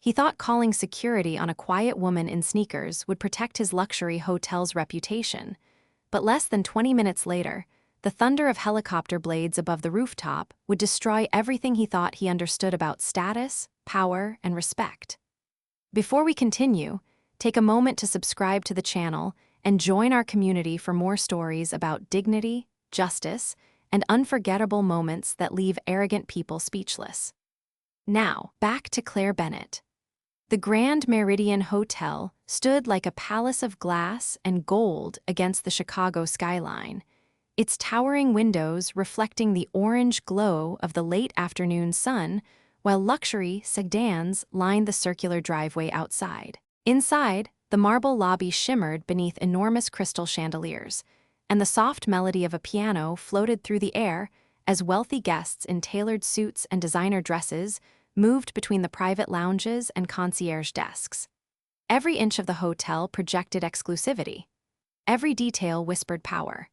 He thought calling security on a quiet woman in sneakers would protect his luxury hotel's reputation. But less than 20 minutes later, the thunder of helicopter blades above the rooftop would destroy everything he thought he understood about status, power, and respect. Before we continue, take a moment to subscribe to the channel and join our community for more stories about dignity, justice, and unforgettable moments that leave arrogant people speechless. Now, back to Claire Bennett. The Grand Meridian Hotel stood like a palace of glass and gold against the Chicago skyline, its towering windows reflecting the orange glow of the late afternoon sun, while luxury sedans lined the circular driveway outside. Inside, the marble lobby shimmered beneath enormous crystal chandeliers, and the soft melody of a piano floated through the air as wealthy guests in tailored suits and designer dresses moved between the private lounges and concierge desks. Every inch of the hotel projected exclusivity. Every detail whispered power.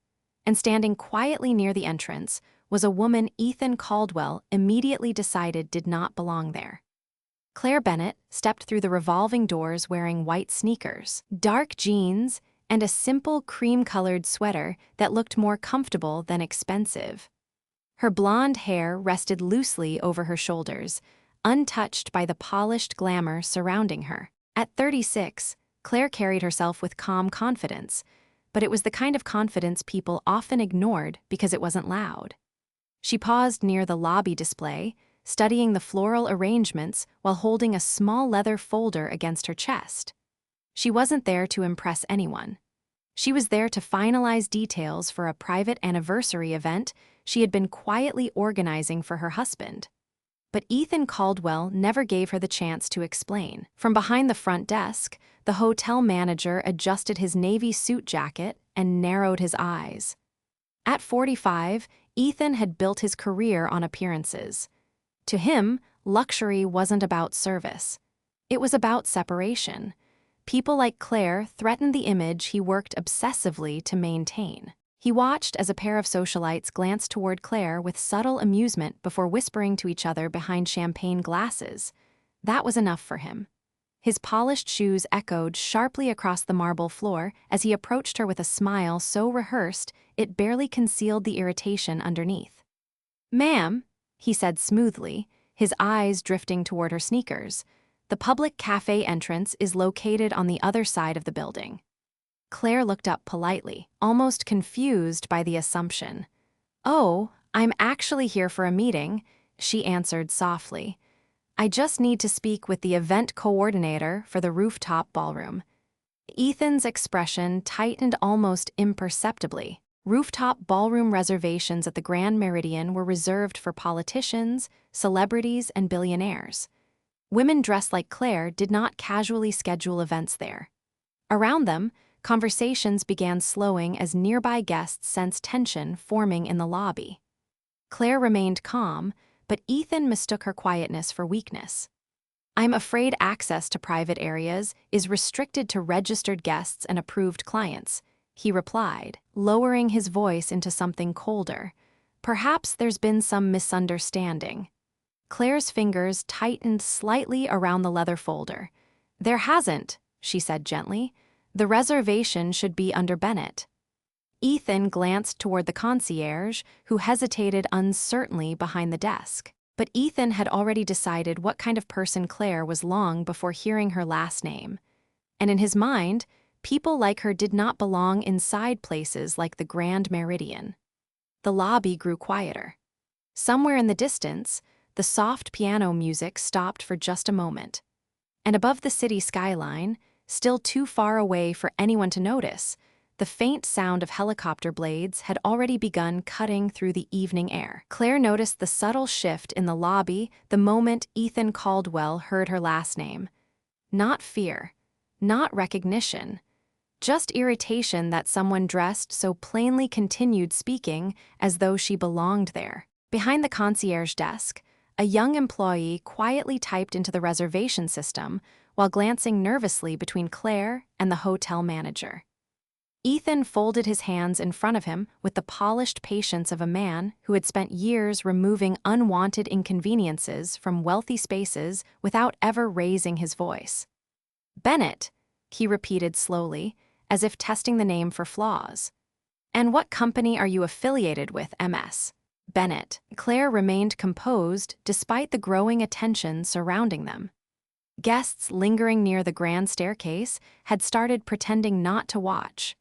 And standing quietly near the entrance was a woman Ethan Caldwell immediately decided did not belong there. Claire Bennett stepped through the revolving doors wearing white sneakers, dark jeans, and a simple cream-colored sweater that looked more comfortable than expensive. Her blonde hair rested loosely over her shoulders, untouched by the polished glamour surrounding her. At 36, Claire carried herself with calm confidence, but it was the kind of confidence people often ignored because it wasn't loud. She paused near the lobby display, studying the floral arrangements while holding a small leather folder against her chest. She wasn't there to impress anyone. She was there to finalize details for a private anniversary event she had been quietly organizing for her husband. But Ethan Caldwell never gave her the chance to explain. From behind the front desk, the hotel manager adjusted his navy suit jacket and narrowed his eyes. At 45, Ethan had built his career on appearances. To him, luxury wasn't about service. It was about separation. People like Claire threatened the image he worked obsessively to maintain. He watched as a pair of socialites glanced toward Claire with subtle amusement before whispering to each other behind champagne glasses. That was enough for him. His polished shoes echoed sharply across the marble floor as he approached her with a smile so rehearsed it barely concealed the irritation underneath. "Ma'am," he said smoothly, his eyes drifting toward her sneakers, "the public cafe entrance is located on the other side of the building." Claire looked up politely, almost confused by the assumption. "Oh, I'm actually here for a meeting," she answered softly. "I just need to speak with the event coordinator for the rooftop ballroom." Ethan's expression tightened almost imperceptibly. Rooftop ballroom reservations at the Grand Meridian were reserved for politicians, celebrities, and billionaires. Women dressed like Claire did not casually schedule events there. Around them, conversations began slowing as nearby guests sensed tension forming in the lobby. Claire remained calm, but Ethan mistook her quietness for weakness. "I'm afraid access to private areas is restricted to registered guests and approved clients," he replied, lowering his voice into something colder. "Perhaps there's been some misunderstanding." Claire's fingers tightened slightly around the leather folder. "There hasn't," she said gently. "The reservation should be under Bennett." Ethan glanced toward the concierge, who hesitated uncertainly behind the desk. But Ethan had already decided what kind of person Claire was long before hearing her last name. And in his mind, people like her did not belong inside places like the Grand Meridian. The lobby grew quieter. Somewhere in the distance, the soft piano music stopped for just a moment. And above the city skyline, still too far away for anyone to notice, the faint sound of helicopter blades had already begun cutting through the evening air. Claire noticed the subtle shift in the lobby the moment Ethan Caldwell heard her last name. Not fear, not recognition, just irritation that someone dressed so plainly continued speaking as though she belonged there. Behind the concierge desk, a young employee quietly typed into the reservation system while glancing nervously between Claire and the hotel manager. Ethan folded his hands in front of him with the polished patience of a man who had spent years removing unwanted inconveniences from wealthy spaces without ever raising his voice. "Bennett," he repeated slowly, as if testing the name for flaws. "And what company are you affiliated with, MS?" Bennett. Claire remained composed despite the growing attention surrounding them. Guests lingering near the grand staircase had started pretending not to watch.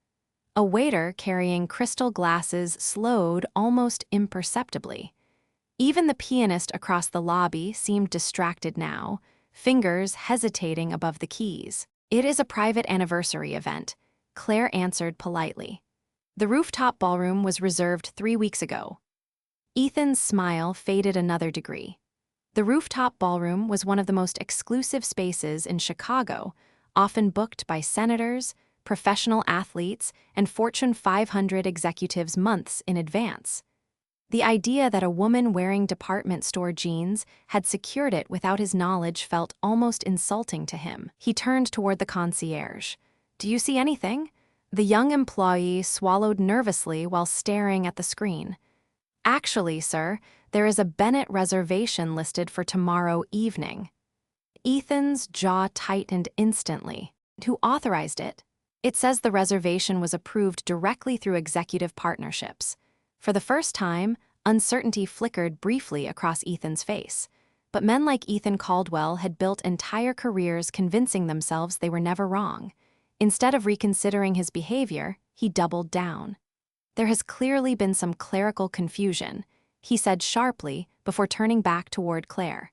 A waiter carrying crystal glasses slowed almost imperceptibly. Even the pianist across the lobby seemed distracted now, fingers hesitating above the keys. "It is a private anniversary event," Claire answered politely. "The rooftop ballroom was reserved 3 weeks ago." Ethan's smile faded another degree. The rooftop ballroom was one of the most exclusive spaces in Chicago, often booked by senators, professional athletes, and Fortune 500 executives months in advance. The idea that a woman wearing department store jeans had secured it without his knowledge felt almost insulting to him. He turned toward the concierge. "Do you see anything?" The young employee swallowed nervously while staring at the screen. "Actually, sir, there is a Bennett reservation listed for tomorrow evening." Ethan's jaw tightened instantly. "Who authorized it?" "It says the reservation was approved directly through executive partnerships." For the first time, uncertainty flickered briefly across Ethan's face. But men like Ethan Caldwell had built entire careers convincing themselves they were never wrong. Instead of reconsidering his behavior, he doubled down. "There has clearly been some clerical confusion," he said sharply before turning back toward Claire.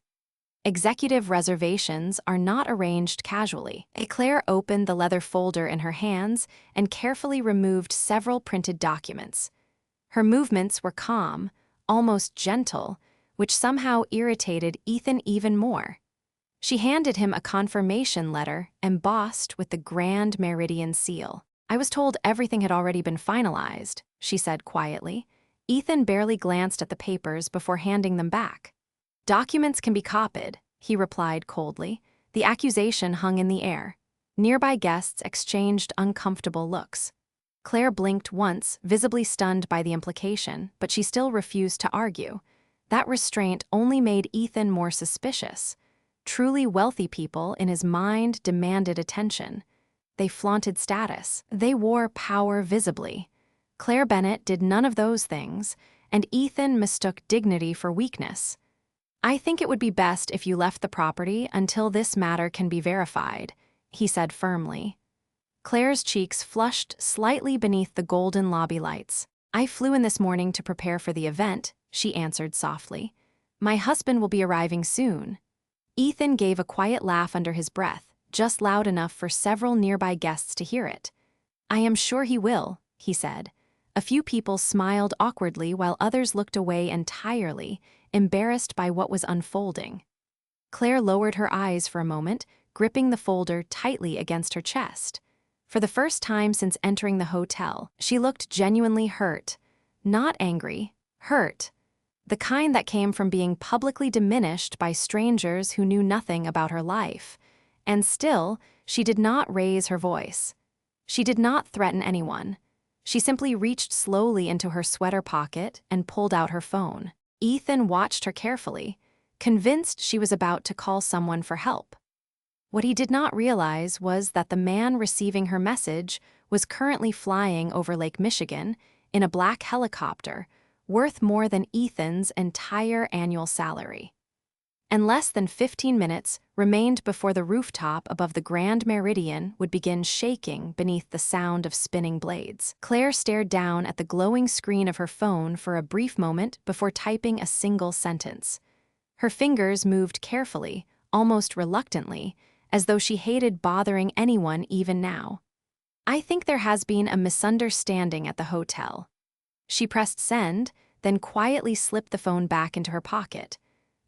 "Executive reservations are not arranged casually." Claire opened the leather folder in her hands and carefully removed several printed documents. Her movements were calm, almost gentle, which somehow irritated Ethan even more. She handed him a confirmation letter embossed with the Grand Meridian seal. "I was told everything had already been finalized," she said quietly. Ethan barely glanced at the papers before handing them back. "Documents can be copied," he replied coldly. The accusation hung in the air. Nearby guests exchanged uncomfortable looks. Claire blinked once, visibly stunned by the implication, but she still refused to argue. That restraint only made Ethan more suspicious. Truly wealthy people in his mind demanded attention. They flaunted status. They wore power visibly. Claire Bennett did none of those things, and Ethan mistook dignity for weakness. "I think it would be best if you left the property until this matter can be verified," he said firmly. Claire's cheeks flushed slightly beneath the golden lobby lights. "I flew in this morning to prepare for the event," she answered softly. "My husband will be arriving soon." Ethan gave a quiet laugh under his breath, just loud enough for several nearby guests to hear it. "I am sure he will," he said. A few people smiled awkwardly while others looked away entirely, embarrassed by what was unfolding. Claire lowered her eyes for a moment, gripping the folder tightly against her chest. For the first time since entering the hotel, she looked genuinely hurt. Not angry, hurt. The kind that came from being publicly diminished by strangers who knew nothing about her life. And still, she did not raise her voice. She did not threaten anyone. She simply reached slowly into her sweater pocket and pulled out her phone. Ethan watched her carefully, convinced she was about to call someone for help. What he did not realize was that the man receiving her message was currently flying over Lake Michigan in a black helicopter, worth more than Ethan's entire annual salary. And less than 15 minutes remained before the rooftop above the Grand Meridian would begin shaking beneath the sound of spinning blades. Claire stared down at the glowing screen of her phone for a brief moment before typing a single sentence. Her fingers moved carefully, almost reluctantly, as though she hated bothering anyone even now. "I think there has been a misunderstanding at the hotel." She pressed send, then quietly slipped the phone back into her pocket.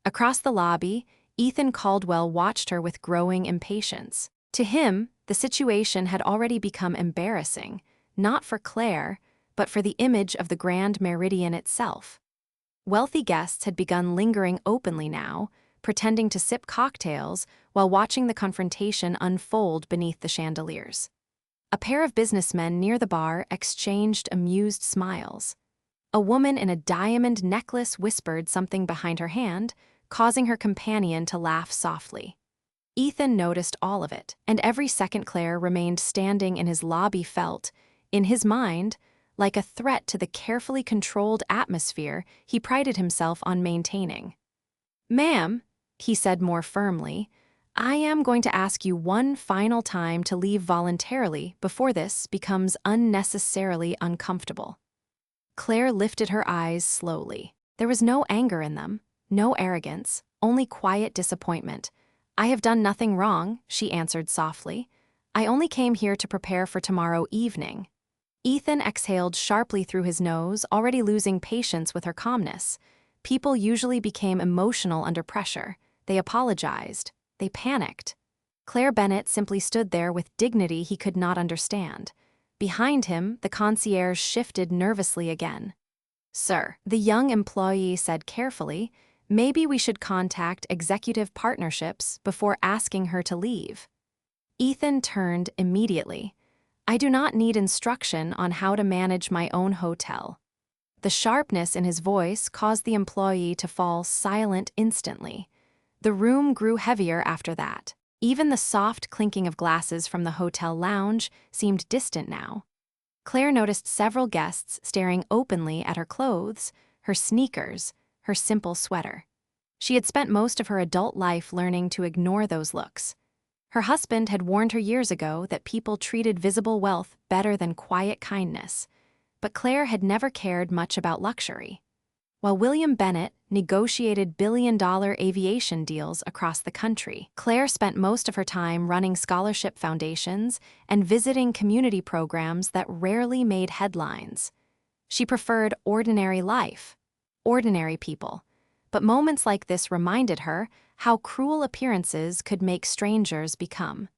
Across the lobby, Ethan Caldwell watched her with growing impatience. To him, the situation had already become embarrassing, not for Claire, but for the image of the Grand Meridian itself. Wealthy guests had begun lingering openly now, pretending to sip cocktails while watching the confrontation unfold beneath the chandeliers. A pair of businessmen near the bar exchanged amused smiles. A woman in a diamond necklace whispered something behind her hand, causing her companion to laugh softly. Ethan noticed all of it, and every second Claire remained standing in his lobby felt, in his mind, like a threat to the carefully controlled atmosphere he prided himself on maintaining. "Ma'am," he said more firmly, "I am going to ask you one final time to leave voluntarily before this becomes unnecessarily uncomfortable." Claire lifted her eyes slowly. There was no anger in them, no arrogance, only quiet disappointment. "I have done nothing wrong," she answered softly. "I only came here to prepare for tomorrow evening." Ethan exhaled sharply through his nose, already losing patience with her calmness. People usually became emotional under pressure. They apologized. They panicked. Claire Bennett simply stood there with dignity he could not understand. Behind him, the concierge shifted nervously again. "Sir," the young employee said carefully, "maybe we should contact executive partnerships before asking her to leave." Ethan turned immediately. "I do not need instruction on how to manage my own hotel." The sharpness in his voice caused the employee to fall silent instantly. The room grew heavier after that. Even the soft clinking of glasses from the hotel lounge seemed distant now. Claire noticed several guests staring openly at her clothes, her sneakers, her simple sweater. She had spent most of her adult life learning to ignore those looks. Her husband had warned her years ago that people treated visible wealth better than quiet kindness, but Claire had never cared much about luxury. While William Bennett negotiated billion-dollar aviation deals across the country, Claire spent most of her time running scholarship foundations and visiting community programs that rarely made headlines. She preferred ordinary life, ordinary people, but moments like this reminded her how cruel appearances could make strangers become.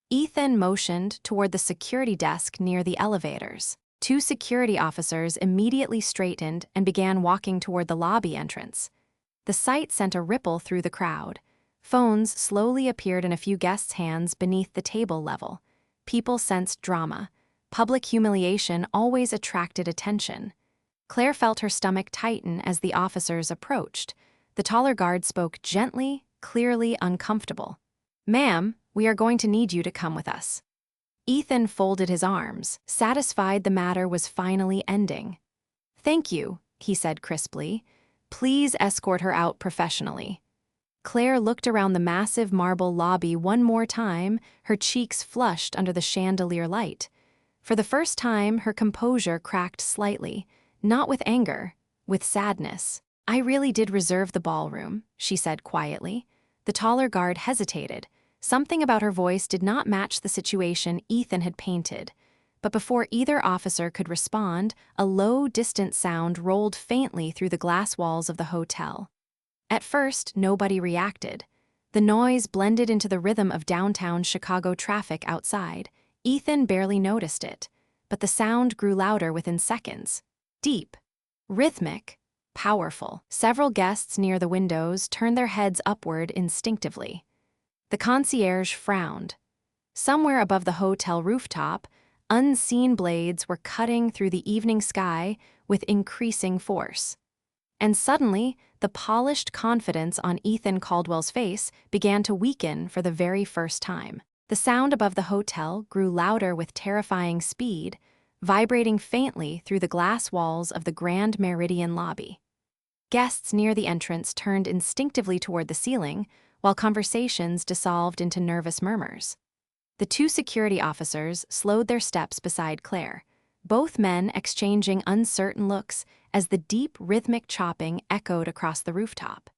Ethan motioned toward the security desk near the elevators. Two security officers immediately straightened and began walking toward the lobby entrance. The sight sent a ripple through the crowd. Phones slowly appeared in a few guests' hands beneath the table level. People sensed drama. Public humiliation always attracted attention. Claire felt her stomach tighten as the officers approached. The taller guard spoke gently, clearly uncomfortable. "Ma'am, we are going to need you to come with us." Ethan folded his arms, satisfied the matter was finally ending. "Thank you," he said crisply. "Please escort her out professionally." Claire looked around the massive marble lobby one more time, her cheeks flushed under the chandelier light. For the first time, her composure cracked slightly, not with anger, with sadness. "I really did reserve the ballroom," she said quietly. The taller guard hesitated. Something about her voice did not match the situation Ethan had painted. But before either officer could respond, a low, distant sound rolled faintly through the glass walls of the hotel. At first, nobody reacted. The noise blended into the rhythm of downtown Chicago traffic outside. Ethan barely noticed it, but the sound grew louder within seconds. Deep, rhythmic, powerful. Several guests near the windows turned their heads upward instinctively. The concierge frowned. Somewhere above the hotel rooftop, unseen blades were cutting through the evening sky with increasing force. And suddenly, the polished confidence on Ethan Caldwell's face began to weaken for the very first time. The sound above the hotel grew louder with terrifying speed, vibrating faintly through the glass walls of the Grand Meridian lobby. Guests near the entrance turned instinctively toward the ceiling, while conversations dissolved into nervous murmurs. The two security officers slowed their steps beside Claire, both men exchanging uncertain looks as the deep rhythmic chopping echoed across the rooftop.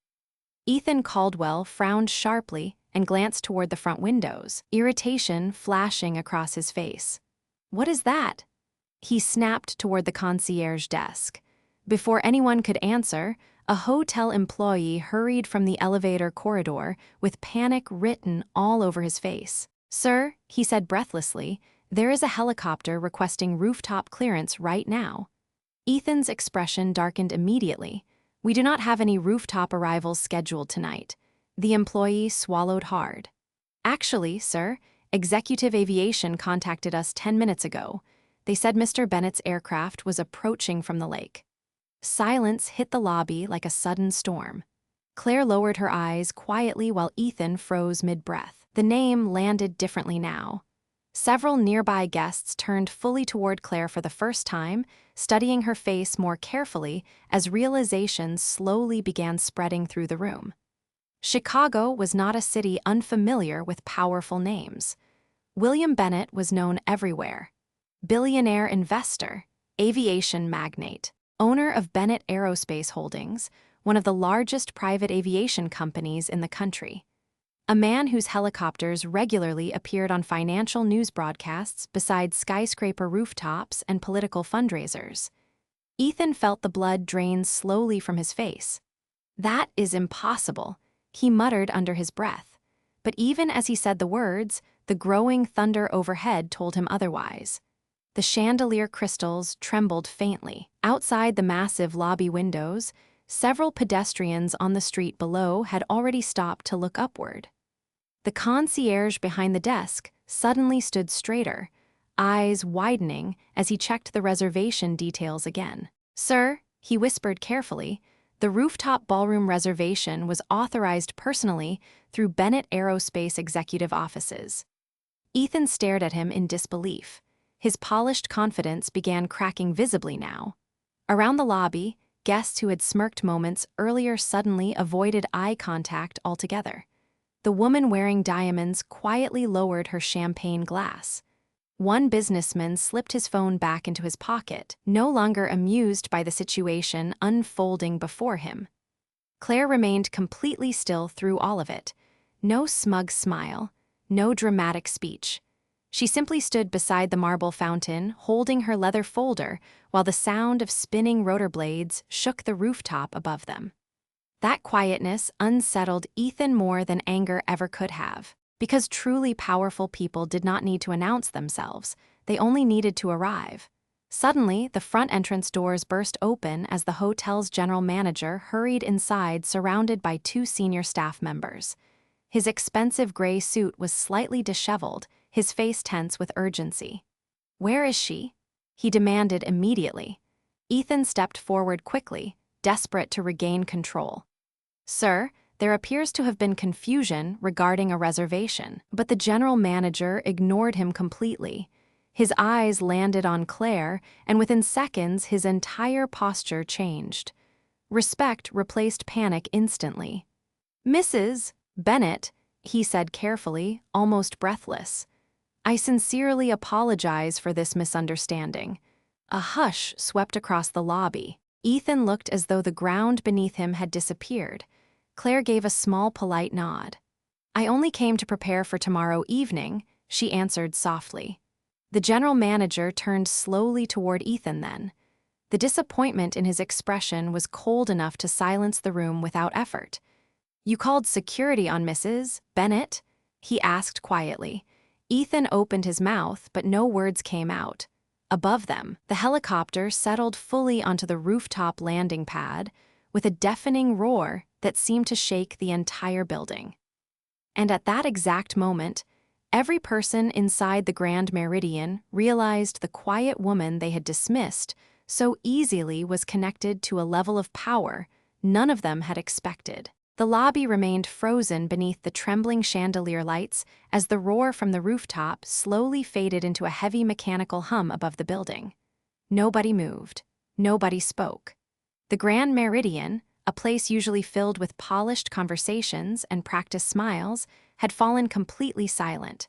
Ethan Caldwell frowned sharply and glanced toward the front windows, irritation flashing across his face. "What is that?" He snapped toward the concierge desk. Before anyone could answer, a hotel employee hurried from the elevator corridor with panic written all over his face. "Sir," he said breathlessly, "there is a helicopter requesting rooftop clearance right now." Ethan's expression darkened immediately. "We do not have any rooftop arrivals scheduled tonight." The employee swallowed hard. "Actually, sir, Executive Aviation contacted us 10 minutes ago. They said Mr. Bennett's aircraft was approaching from the lake. Silence hit the lobby like a sudden storm. Claire lowered her eyes quietly while Ethan froze mid-breath. The name landed differently now. Several nearby guests turned fully toward Claire for the first time, studying her face more carefully as realizations slowly began spreading through the room. Chicago was not a city unfamiliar with powerful names. William Bennett was known everywhere. Billionaire investor, aviation magnate, owner of Bennett Aerospace Holdings, one of the largest private aviation companies in the country. A man whose helicopters regularly appeared on financial news broadcasts beside skyscraper rooftops and political fundraisers. Ethan felt the blood drain slowly from his face. "That is impossible," he muttered under his breath. But even as he said the words, the growing thunder overhead told him otherwise. The chandelier crystals trembled faintly. Outside the massive lobby windows, several pedestrians on the street below had already stopped to look upward. The concierge behind the desk suddenly stood straighter, eyes widening as he checked the reservation details again. "Sir," he whispered carefully, "the rooftop ballroom reservation was authorized personally through Bennett Aerospace executive offices." Ethan stared at him in disbelief. His polished confidence began cracking visibly now. Around the lobby, guests who had smirked moments earlier suddenly avoided eye contact altogether. The woman wearing diamonds quietly lowered her champagne glass. One businessman slipped his phone back into his pocket, no longer amused by the situation unfolding before him. Claire remained completely still through all of it. No smug smile, no dramatic speech. She simply stood beside the marble fountain, holding her leather folder, while the sound of spinning rotor blades shook the rooftop above them. That quietness unsettled Ethan more than anger ever could have. Because truly powerful people did not need to announce themselves, they only needed to arrive. Suddenly, the front entrance doors burst open as the hotel's general manager hurried inside, surrounded by two senior staff members. His expensive gray suit was slightly disheveled, his face tense with urgency. "Where is she?" he demanded immediately. Ethan stepped forward quickly, desperate to regain control. "Sir, there appears to have been confusion regarding a reservation." But the general manager ignored him completely. His eyes landed on Claire, and within seconds his entire posture changed. Respect replaced panic instantly. "Mrs. Bennett," he said carefully, almost breathless, "I sincerely apologize for this misunderstanding." A hush swept across the lobby. Ethan looked as though the ground beneath him had disappeared. Claire gave a small, polite nod. "I only came to prepare for tomorrow evening," she answered softly. The general manager turned slowly toward Ethan then. The disappointment in his expression was cold enough to silence the room without effort. "You called security on Mrs. Bennett?" he asked quietly. Ethan opened his mouth, but no words came out. Above them, the helicopter settled fully onto the rooftop landing pad with a deafening roar that seemed to shake the entire building. And at that exact moment, every person inside the Grand Meridian realized the quiet woman they had dismissed so easily was connected to a level of power none of them had expected. The lobby remained frozen beneath the trembling chandelier lights as the roar from the rooftop slowly faded into a heavy mechanical hum above the building. Nobody moved. Nobody spoke. The Grand Meridian, a place usually filled with polished conversations and practiced smiles, had fallen completely silent.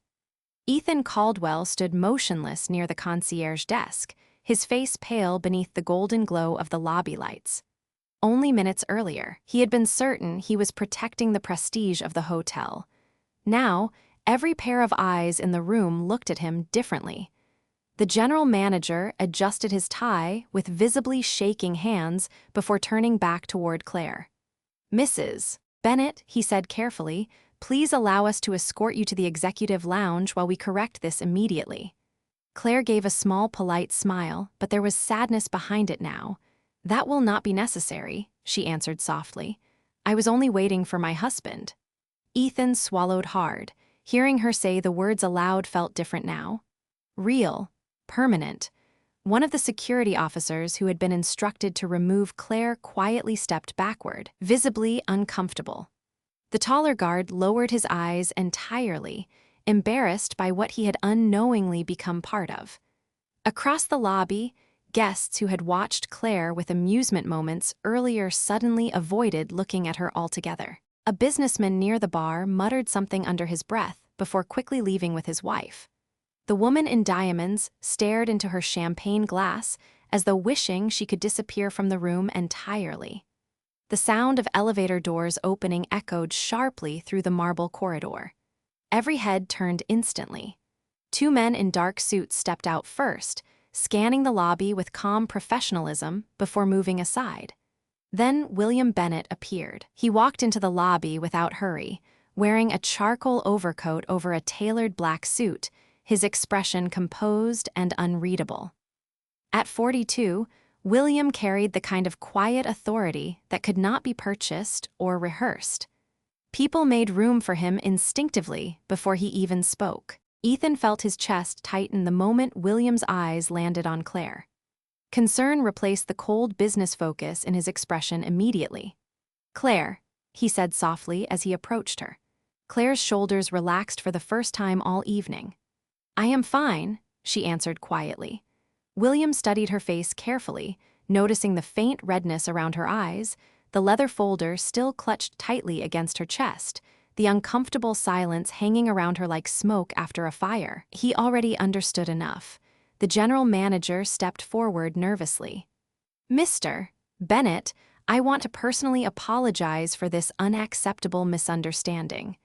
Ethan Caldwell stood motionless near the concierge desk, his face pale beneath the golden glow of the lobby lights. Only minutes earlier, he had been certain he was protecting the prestige of the hotel. Now, every pair of eyes in the room looked at him differently. The general manager adjusted his tie with visibly shaking hands before turning back toward Claire. "Mrs. Bennett," he said carefully, "please allow us to escort you to the executive lounge while we correct this immediately." Claire gave a small, polite smile, but there was sadness behind it now. "That will not be necessary," she answered softly. "I was only waiting for my husband." Ethan swallowed hard. Hearing her say the words aloud felt different now. Real. Permanent. One of the security officers who had been instructed to remove Claire quietly stepped backward, visibly uncomfortable. The taller guard lowered his eyes entirely, embarrassed by what he had unknowingly become part of. Across the lobby, guests who had watched Claire with amusement moments earlier suddenly avoided looking at her altogether. A businessman near the bar muttered something under his breath before quickly leaving with his wife. The woman in diamonds stared into her champagne glass as though wishing she could disappear from the room entirely. The sound of elevator doors opening echoed sharply through the marble corridor. Every head turned instantly. Two men in dark suits stepped out first, scanning the lobby with calm professionalism before moving aside. Then William Bennett appeared. He walked into the lobby without hurry, wearing a charcoal overcoat over a tailored black suit, his expression composed and unreadable. At 42, William carried the kind of quiet authority that could not be purchased or rehearsed. People made room for him instinctively before he even spoke. Ethan felt his chest tighten the moment William's eyes landed on Claire. Concern replaced the cold business focus in his expression immediately. "Claire," he said softly as he approached her. Claire's shoulders relaxed for the first time all evening. "I am fine," she answered quietly. William studied her face carefully, noticing the faint redness around her eyes, the leather folder still clutched tightly against her chest, the uncomfortable silence hanging around her like smoke after a fire. He already understood enough. The general manager stepped forward nervously. "Mr. Bennett, I want to personally apologize for this unacceptable misunderstanding."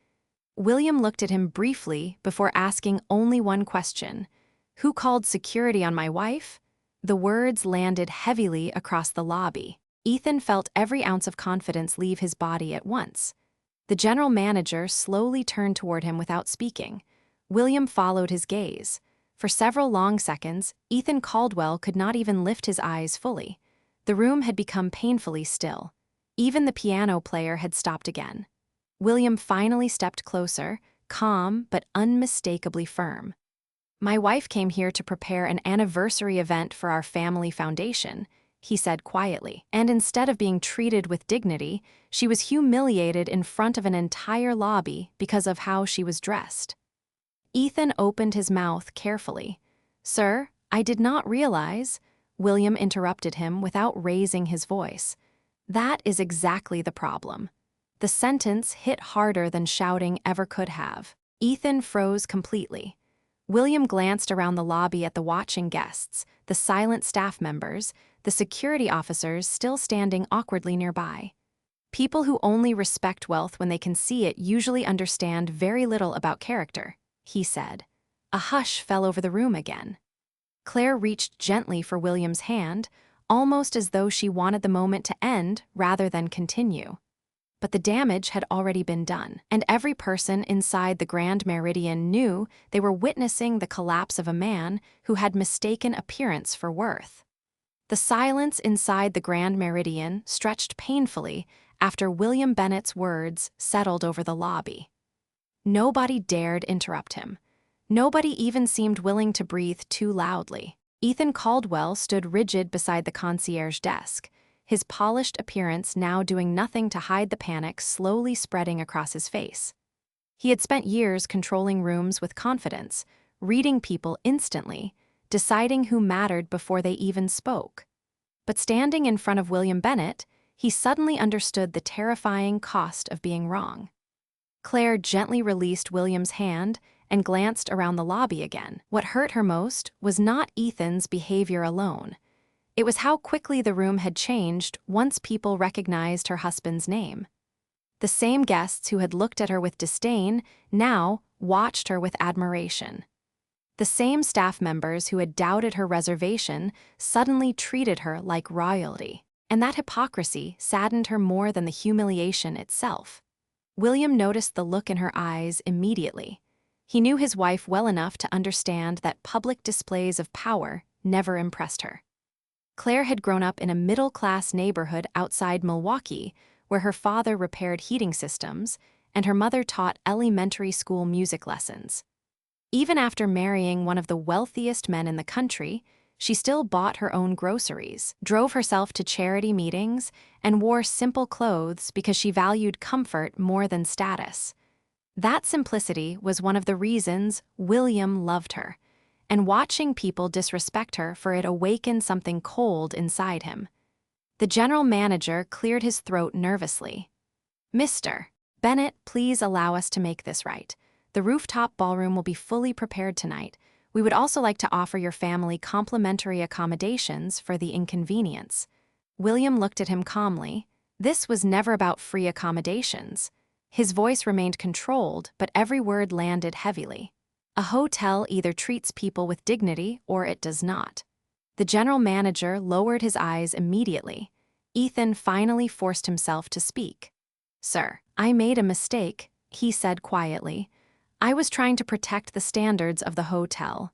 William looked at him briefly before asking only one question. "Who called security on my wife?" The words landed heavily across the lobby. Ethan felt every ounce of confidence leave his body at once. The general manager slowly turned toward him without speaking. William followed his gaze. For several long seconds, Ethan Caldwell could not even lift his eyes fully. The room had become painfully still. Even the piano player had stopped again. William finally stepped closer, calm but unmistakably firm. "My wife came here to prepare an anniversary event for our family foundation," he said quietly, "and instead of being treated with dignity, she was humiliated in front of an entire lobby because of how she was dressed." Ethan opened his mouth carefully. "Sir, I did not realize," William interrupted him without raising his voice. "That is exactly the problem." The sentence hit harder than shouting ever could have. Ethan froze completely. William glanced around the lobby at the watching guests, the silent staff members, the security officers still standing awkwardly nearby. People who only respect wealth when they can see it usually understand very little about character, he said. A hush fell over the room again. Claire reached gently for William's hand, almost as though she wanted the moment to end rather than continue. But the damage had already been done, and every person inside the Grand Meridian knew they were witnessing the collapse of a man who had mistaken appearance for worth. The silence inside the Grand Meridian stretched painfully after William Bennett's words settled over the lobby. Nobody dared interrupt him. Nobody even seemed willing to breathe too loudly. Ethan Caldwell stood rigid beside the concierge desk, his polished appearance now doing nothing to hide the panic slowly spreading across his face. He had spent years controlling rooms with confidence, reading people instantly, deciding who mattered before they even spoke. But standing in front of William Bennett, he suddenly understood the terrifying cost of being wrong. Claire gently released William's hand and glanced around the lobby again. What hurt her most was not Ethan's behavior alone. It was how quickly the room had changed once people recognized her husband's name. The same guests who had looked at her with disdain now watched her with admiration. The same staff members who had doubted her reservation suddenly treated her like royalty, and that hypocrisy saddened her more than the humiliation itself. William noticed the look in her eyes immediately. He knew his wife well enough to understand that public displays of power never impressed her. Claire had grown up in a middle-class neighborhood outside Milwaukee, where her father repaired heating systems, and her mother taught elementary school music lessons. Even after marrying one of the wealthiest men in the country, she still bought her own groceries, drove herself to charity meetings, and wore simple clothes because she valued comfort more than status. That simplicity was one of the reasons William loved her, and watching people disrespect her for it awakened something cold inside him. The general manager cleared his throat nervously. "Mr. Bennett, please allow us to make this right. The rooftop ballroom will be fully prepared tonight. We would also like to offer your family complimentary accommodations for the inconvenience." William looked at him calmly. This was never about free accommodations. His voice remained controlled, but every word landed heavily. A hotel either treats people with dignity or it does not. The general manager lowered his eyes immediately. Ethan finally forced himself to speak. "Sir, I made a mistake," he said quietly. "I was trying to protect the standards of the hotel."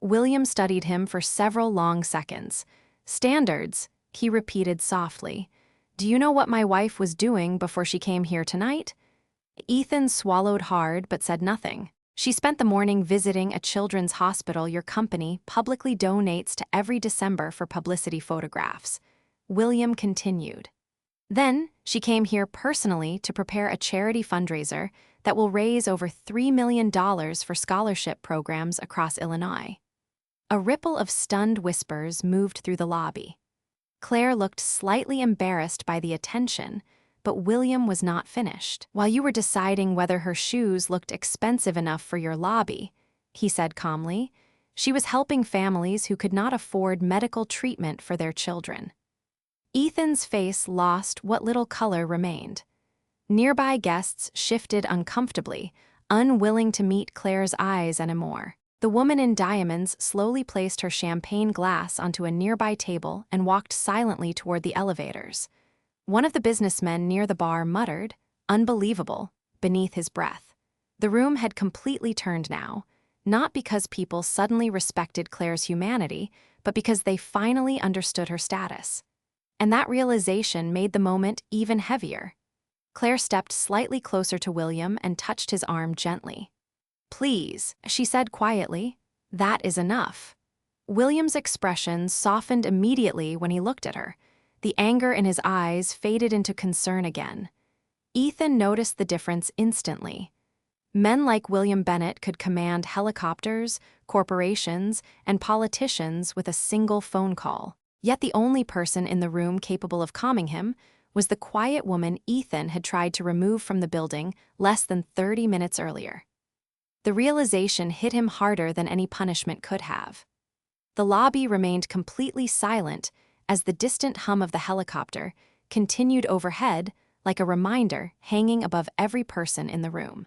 William studied him for several long seconds. "Standards," he repeated softly. "Do you know what my wife was doing before she came here tonight?" Ethan swallowed hard but said nothing. "She spent the morning visiting a children's hospital your company publicly donates to every December for publicity photographs." William continued. "Then, she came here personally to prepare a charity fundraiser that will raise over $3 million for scholarship programs across Illinois." A ripple of stunned whispers moved through the lobby. Claire looked slightly embarrassed by the attention, but William was not finished. "While you were deciding whether her shoes looked expensive enough for your lobby," he said calmly, "she was helping families who could not afford medical treatment for their children." Ethan's face lost what little color remained. Nearby guests shifted uncomfortably, unwilling to meet Claire's eyes anymore. The woman in diamonds slowly placed her champagne glass onto a nearby table and walked silently toward the elevators. One of the businessmen near the bar muttered, "Unbelievable," beneath his breath. The room had completely turned now, not because people suddenly respected Claire's humanity, but because they finally understood her status. And that realization made the moment even heavier. Claire stepped slightly closer to William and touched his arm gently. "Please," she said quietly, "that is enough." William's expression softened immediately when he looked at her. The anger in his eyes faded into concern again. Ethan noticed the difference instantly. Men like William Bennett could command helicopters, corporations, and politicians with a single phone call. Yet the only person in the room capable of calming him was the quiet woman Ethan had tried to remove from the building less than 30 minutes earlier. The realization hit him harder than any punishment could have. The lobby remained completely silent as the distant hum of the helicopter continued overhead like a reminder hanging above every person in the room.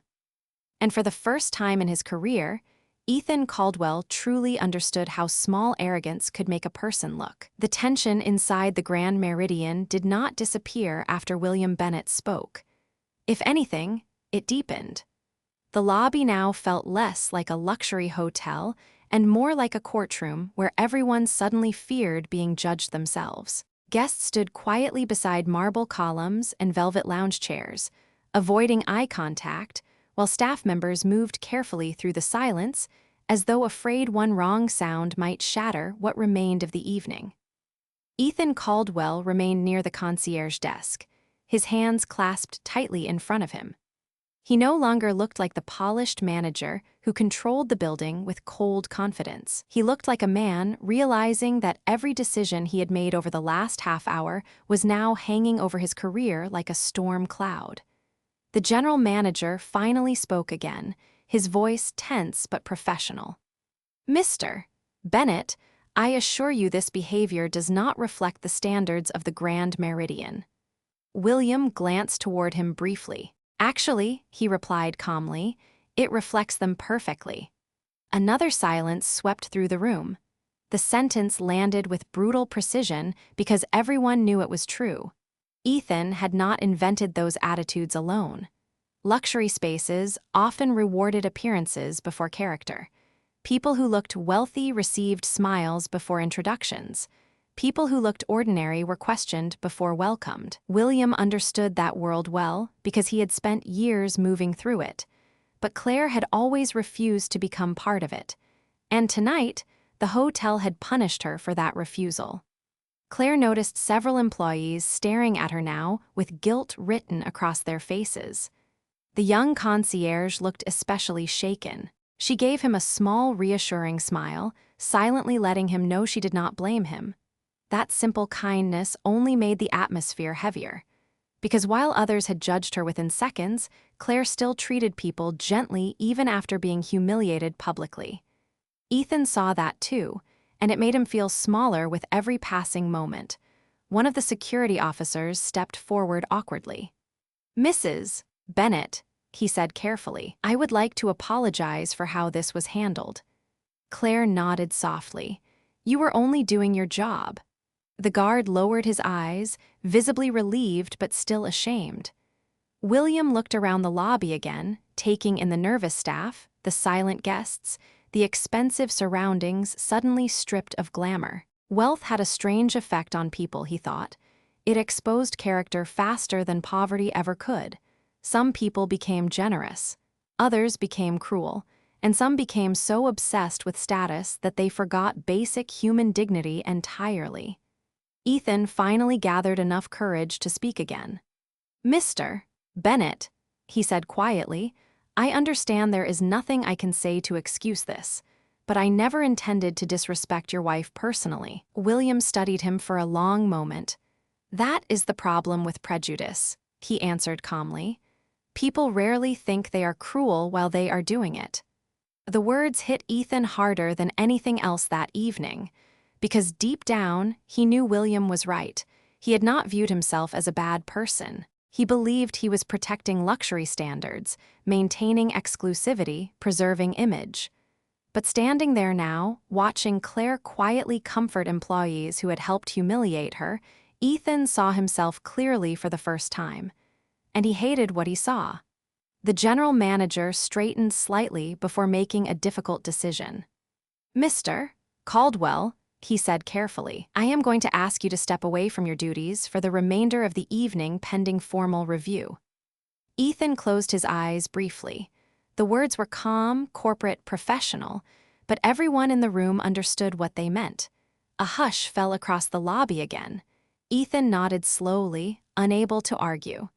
And for the first time in his career, Ethan Caldwell truly understood how small arrogance could make a person look. The tension inside the Grand Meridian did not disappear after William Bennett spoke. If anything, it deepened. The lobby now felt less like a luxury hotel and more like a courtroom where everyone suddenly feared being judged themselves. Guests stood quietly beside marble columns and velvet lounge chairs, avoiding eye contact, while staff members moved carefully through the silence as though afraid one wrong sound might shatter what remained of the evening. Ethan Caldwell remained near the concierge desk, his hands clasped tightly in front of him. He no longer looked like the polished manager who controlled the building with cold confidence. He looked like a man realizing that every decision he had made over the last half hour was now hanging over his career like a storm cloud. The general manager finally spoke again, his voice tense but professional. "Mr. Bennett, I assure you this behavior does not reflect the standards of the Grand Meridian." William glanced toward him briefly. "Actually," he replied calmly, "it reflects them perfectly." Another silence swept through the room. The sentence landed with brutal precision because everyone knew it was true. Ethan had not invented those attitudes alone. Luxury spaces often rewarded appearances before character. People who looked wealthy received smiles before introductions. People who looked ordinary were questioned before welcomed. William understood that world well because he had spent years moving through it. But Claire had always refused to become part of it. And tonight, the hotel had punished her for that refusal. Claire noticed several employees staring at her now with guilt written across their faces. The young concierge looked especially shaken. She gave him a small, reassuring smile, silently letting him know she did not blame him. That simple kindness only made the atmosphere heavier. Because while others had judged her within seconds, Claire still treated people gently even after being humiliated publicly. Ethan saw that too, and it made him feel smaller with every passing moment. One of the security officers stepped forward awkwardly. "Mrs. Bennett," he said carefully, "I would like to apologize for how this was handled." Claire nodded softly. "You were only doing your job." The guard lowered his eyes, visibly relieved but still ashamed. William looked around the lobby again, taking in the nervous staff, the silent guests, the expensive surroundings suddenly stripped of glamour. Wealth had a strange effect on people, he thought. It exposed character faster than poverty ever could. Some people became generous, others became cruel, and some became so obsessed with status that they forgot basic human dignity entirely. Ethan finally gathered enough courage to speak again. "Mr. Bennett," he said quietly, "I understand there is nothing I can say to excuse this, but I never intended to disrespect your wife personally." William studied him for a long moment. "That is the problem with prejudice," he answered calmly. "People rarely think they are cruel while they are doing it." The words hit Ethan harder than anything else that evening. Because deep down, he knew William was right. He had not viewed himself as a bad person. He believed he was protecting luxury standards, maintaining exclusivity, preserving image. But standing there now, watching Claire quietly comfort employees who had helped humiliate her, Ethan saw himself clearly for the first time. And he hated what he saw. The general manager straightened slightly before making a difficult decision. "Mr. Caldwell," he said carefully, "I am going to ask you to step away from your duties for the remainder of the evening pending formal review." Ethan closed his eyes briefly. The words were calm, corporate, professional, but everyone in the room understood what they meant. A hush fell across the lobby again. Ethan nodded slowly, unable to argue.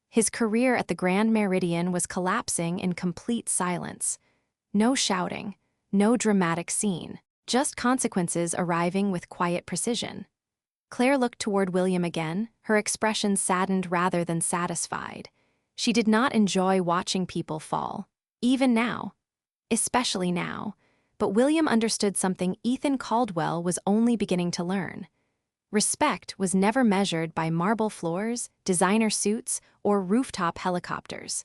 His career at the Grand Meridian was collapsing in complete silence. No shouting, no dramatic scene. Just consequences arriving with quiet precision. Claire looked toward William again, her expression saddened rather than satisfied. She did not enjoy watching people fall, even now. Especially now. But William understood something Ethan Caldwell was only beginning to learn. Respect was never measured by marble floors, designer suits, or rooftop helicopters.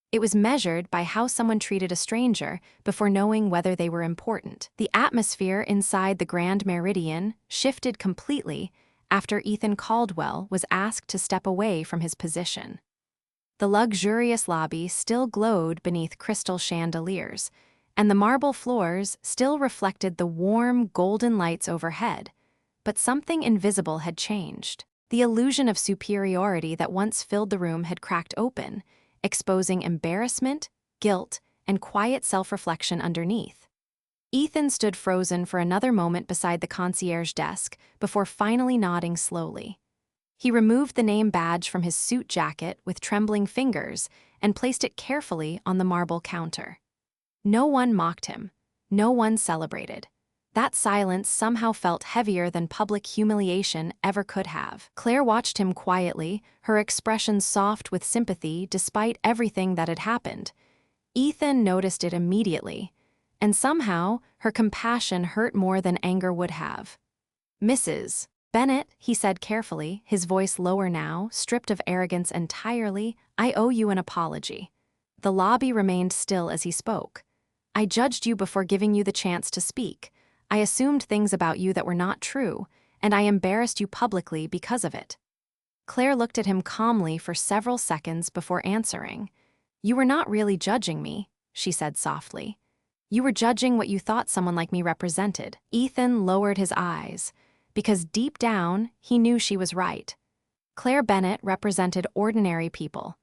It was measured by how someone treated a stranger before knowing whether they were important. The atmosphere inside the Grand Meridian shifted completely after Ethan Caldwell was asked to step away from his position. The luxurious lobby still glowed beneath crystal chandeliers, and the marble floors still reflected the warm, golden lights overhead. But something invisible had changed. The illusion of superiority that once filled the room had cracked open, exposing embarrassment, guilt, and quiet self-reflection underneath. Ethan stood frozen for another moment beside the concierge desk before finally nodding slowly. He removed the name badge from his suit jacket with trembling fingers and placed it carefully on the marble counter. No one mocked him. No one celebrated. That silence somehow felt heavier than public humiliation ever could have. Claire watched him quietly, her expression soft with sympathy despite everything that had happened. Ethan noticed it immediately, and somehow her compassion hurt more than anger would have. "Mrs. Bennett," he said carefully, his voice lower now, stripped of arrogance entirely, "I owe you an apology." The lobby remained still as he spoke. "I judged you before giving you the chance to speak. I assumed things about you that were not true, and I embarrassed you publicly because of it." Claire looked at him calmly for several seconds before answering. "You were not really judging me," she said softly. "You were judging what you thought someone like me represented." Ethan lowered his eyes. because deep down, he knew she was right. Claire Bennett represented ordinary people,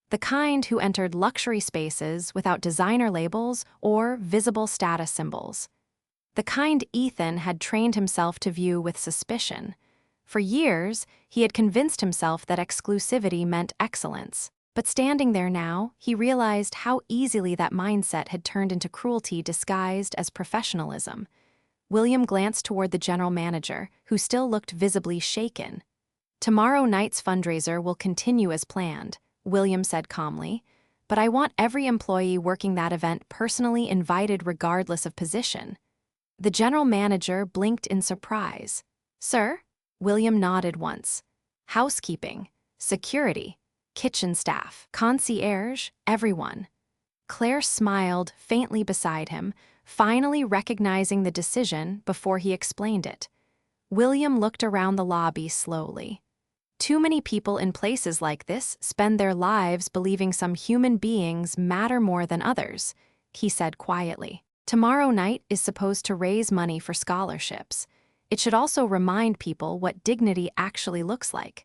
the kind who entered luxury spaces without designer labels or visible status symbols. The kind Ethan had trained himself to view with suspicion. For years, he had convinced himself that exclusivity meant excellence. But standing there now, he realized how easily that mindset had turned into cruelty disguised as professionalism. William glanced toward the general manager, who still looked visibly shaken. "Tomorrow night's fundraiser will continue as planned," William said calmly, "but I want every employee working that event personally invited regardless of position." The general manager blinked in surprise. "Sir?" William nodded once. "Housekeeping, security, kitchen staff, concierge, everyone." Claire smiled faintly beside him, finally recognizing the decision before he explained it. William looked around the lobby slowly. Too many people in places like this spend their lives believing some human beings matter more than others, he said quietly. Tomorrow night is supposed to raise money for scholarships. It should also remind people what dignity actually looks like.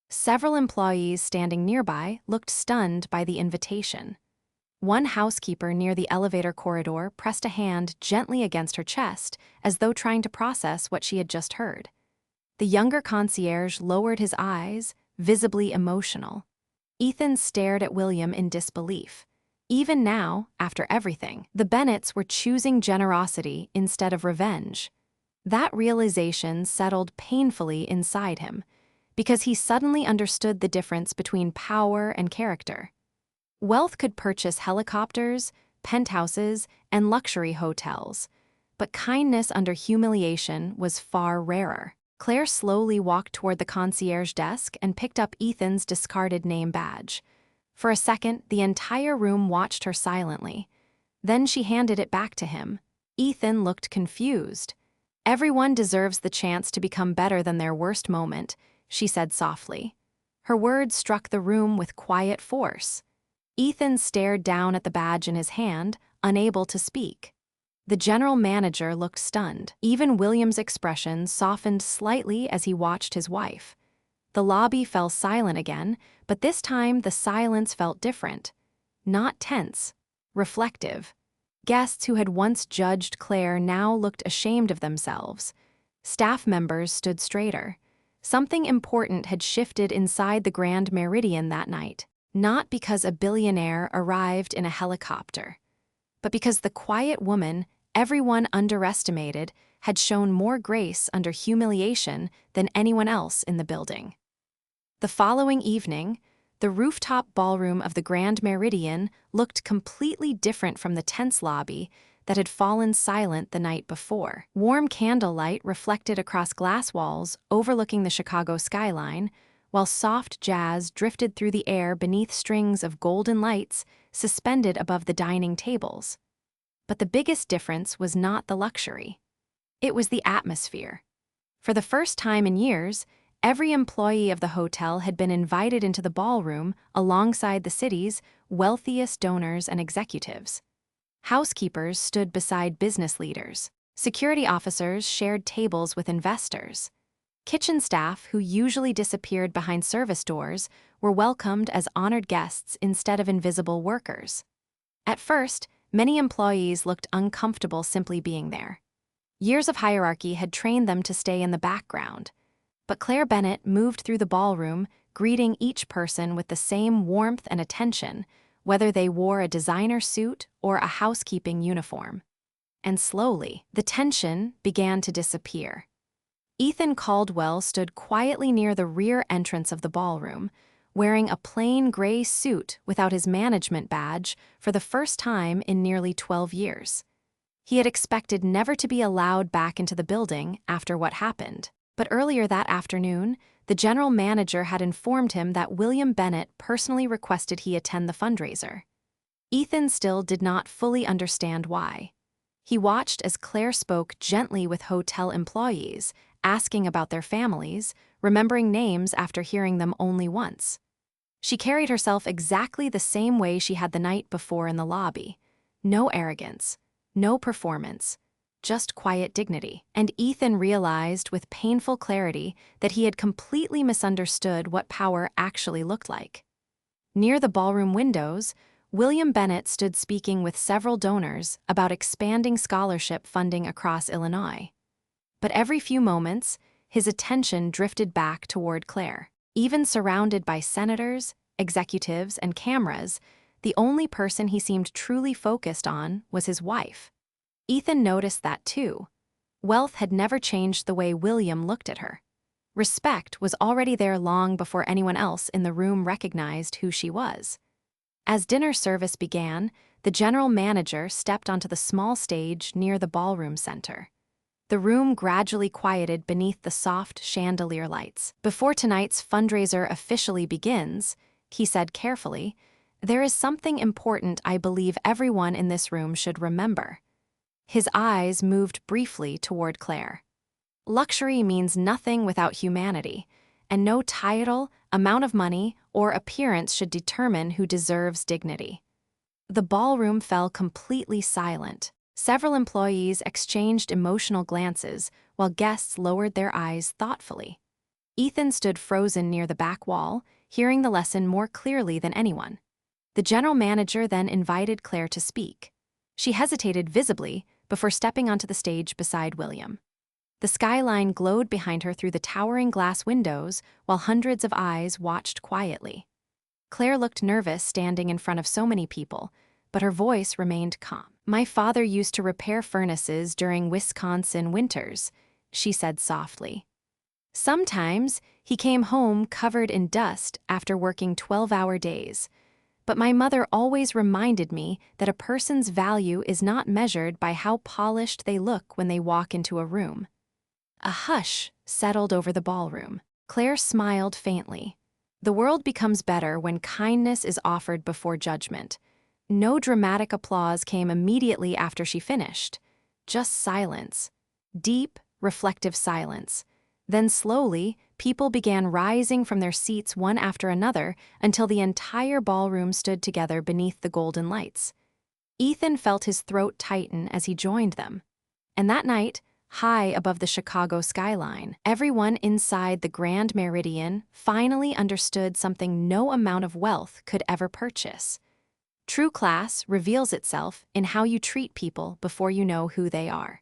Several employees standing nearby looked stunned by the invitation. One housekeeper near the elevator corridor pressed a hand gently against her chest, as though trying to process what she had just heard. The younger concierge lowered his eyes, visibly emotional. Ethan stared at William in disbelief. Even now, after everything, the Bennetts were choosing generosity instead of revenge. That realization settled painfully inside him, because he suddenly understood the difference between power and character. Wealth could purchase helicopters, penthouses, and luxury hotels, but kindness under humiliation was far rarer. Claire slowly walked toward the concierge desk and picked up Ethan's discarded name badge. For a second, the entire room watched her silently. Then she handed it back to him. Ethan looked confused. "Everyone deserves the chance to become better than their worst moment," she said softly. Her words struck the room with quiet force. Ethan stared down at the badge in his hand, unable to speak. The general manager looked stunned. Even William's expression softened slightly as he watched his wife. The lobby fell silent again, but this time the silence felt different. Not tense, reflective. Guests who had once judged Claire now looked ashamed of themselves. Staff members stood straighter. Something important had shifted inside the Grand Meridian that night, not because a billionaire arrived in a helicopter, but because the quiet woman everyone underestimated had shown more grace under humiliation than anyone else in the building. The following evening, the rooftop ballroom of the Grand Meridian looked completely different from the tense lobby that had fallen silent the night before. Warm candlelight reflected across glass walls overlooking the Chicago skyline, while soft jazz drifted through the air beneath strings of golden lights suspended above the dining tables. But the biggest difference was not the luxury. It was the atmosphere. For the first time in years, every employee of the hotel had been invited into the ballroom alongside the city's wealthiest donors and executives. Housekeepers stood beside business leaders. Security officers shared tables with investors. Kitchen staff, who usually disappeared behind service doors, were welcomed as honored guests instead of invisible workers. At first, many employees looked uncomfortable simply being there. Years of hierarchy had trained them to stay in the background. But Claire Bennett moved through the ballroom, greeting each person with the same warmth and attention, whether they wore a designer suit or a housekeeping uniform. And slowly, the tension began to disappear. Ethan Caldwell stood quietly near the rear entrance of the ballroom, wearing a plain gray suit without his management badge for the first time in nearly 12 years. He had expected never to be allowed back into the building after what happened. But earlier that afternoon, the general manager had informed him that William Bennett personally requested he attend the fundraiser. Ethan still did not fully understand why. He watched as Claire spoke gently with hotel employees, asking about their families, remembering names after hearing them only once. She carried herself exactly the same way she had the night before in the lobby. No arrogance, no performance, just quiet dignity. And Ethan realized with painful clarity that he had completely misunderstood what power actually looked like. Near the ballroom windows, William Bennett stood speaking with several donors about expanding scholarship funding across Illinois. But every few moments, his attention drifted back toward Claire. Even surrounded by senators, executives, and cameras, the only person he seemed truly focused on was his wife. Ethan noticed that too. Wealth had never changed the way William looked at her. Respect was already there long before anyone else in the room recognized who she was. As dinner service began, the general manager stepped onto the small stage near the ballroom center. The room gradually quieted beneath the soft chandelier lights. "Before tonight's fundraiser officially begins," he said carefully, "there is something important I believe everyone in this room should remember." His eyes moved briefly toward Claire. Luxury means nothing without humanity, and no title, amount of money, or appearance should determine who deserves dignity. The ballroom fell completely silent. Several employees exchanged emotional glances while guests lowered their eyes thoughtfully. Ethan stood frozen near the back wall, hearing the lesson more clearly than anyone. The general manager then invited Claire to speak. She hesitated visibly before stepping onto the stage beside William. The skyline glowed behind her through the towering glass windows while hundreds of eyes watched quietly. Claire looked nervous standing in front of so many people, but her voice remained calm. "My father used to repair furnaces during Wisconsin winters," she said softly. "Sometimes he came home covered in dust after working 12-hour days. But my mother always reminded me that a person's value is not measured by how polished they look when they walk into a room." A hush settled over the ballroom. Claire smiled faintly. The world becomes better when kindness is offered before judgment. No dramatic applause came immediately after she finished. Just silence. Deep, reflective silence. Then slowly, people began rising from their seats one after another until the entire ballroom stood together beneath the golden lights. Ethan felt his throat tighten as he joined them. And that night, high above the Chicago skyline, everyone inside the Grand Meridian finally understood something no amount of wealth could ever purchase. True class reveals itself in how you treat people before you know who they are.